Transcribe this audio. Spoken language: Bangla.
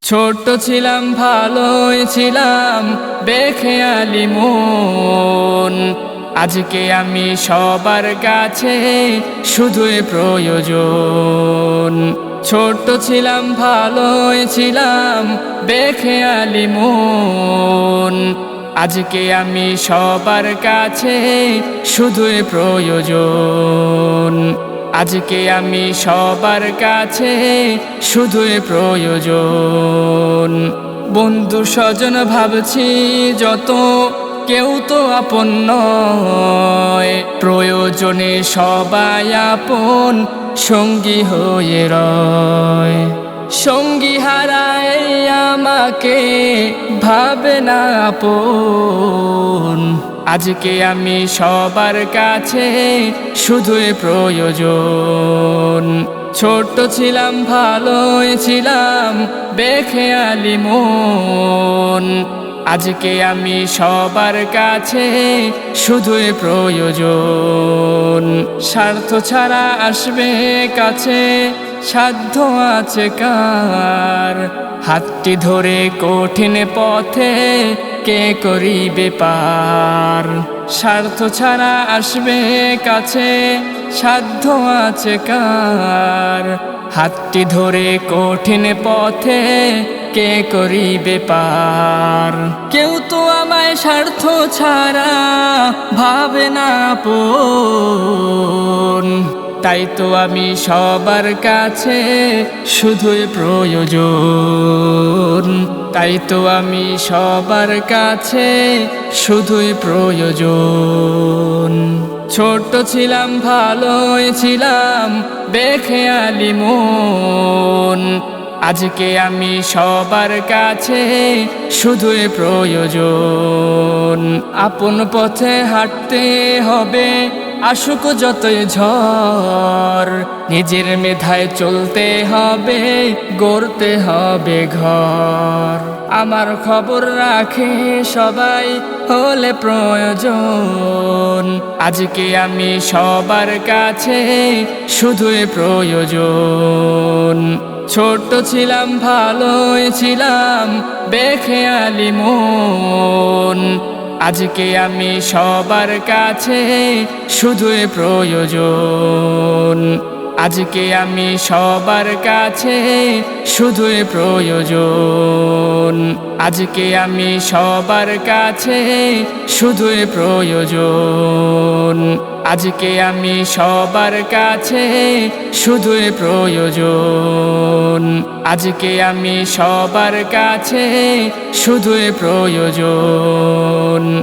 ছোট ছিলাম ভালোই ছিলাম বেখেয়ালি মন। আজকে আমি সবার কাছে শুধুই প্রয়োজন। ছোট ছিলাম ভালোই ছিলাম বেখেয়ালি মন। আজকে আমি সবার কাছে শুধুই প্রয়োজন। আজকে আমি সবার কাছে শুধুই প্রয়োজন। বন্ধু স্বজন ভাবছি যত, কেউ তো আপন নয়। প্রয়োজনে সবাই আপন সঙ্গী হয়ে রয়। সঙ্গী হারায় আমাকে ভাবে না আপন। আজকে আমি সবার কাছে শুধুই প্রয়োজন। ছোট ছিলাম ভালোই ছিলাম বেখেয়ালি মন। আজকে আমি সবার কাছে শুধুই প্রয়োজন। স্বার্থ ছাড়া আসবে কাছে, সাধ্য আছে কার? হাতটি ধরে কঠিন পথে কে করিবে পার? স্বার্থ ছাড়া আসবে কাছে, সাধ্য আছে কার? হাতটি ধরে কঠিন পথে কে করিবে পার? কেউ তো আমায় স্বার্থ ছাড়া ভাবে না আপন। তাই তো আমি সবার কাছে শুধুই প্রয়োজন। তাই তো আমি সবার কাছে শুধুই প্রয়োজন। ছোট ছিলাম ভালোই ছিলাম বেখেয়ালি মন। আজকে আমি সবার কাছে শুধুই প্রয়োজন। আপন পথে হাঁটতে হবে আসুক যতই ঝড়। নিজের মেধায় চলতে হবে, গড়তে হবে ঘর। আমার খবর রাখে সবাই হলে প্রয়োজন। আজকে আমি সবার কাছে শুধুই প্রয়োজন। ছোট ছিলাম ভালোই ছিলাম বেখেয়ালি মন। আজকে আমি সবার কাছে শুধুই প্রয়োজন। আজকে আমি সবার কাছে শুধুই প্রয়োজন। আজকে আমি সবার কাছে শুধুই প্রয়োজন। আজকে আমি সবার কাছে শুধুই প্রয়োজন। আজকে আমি সবার কাছে শুধুই প্রয়োজন।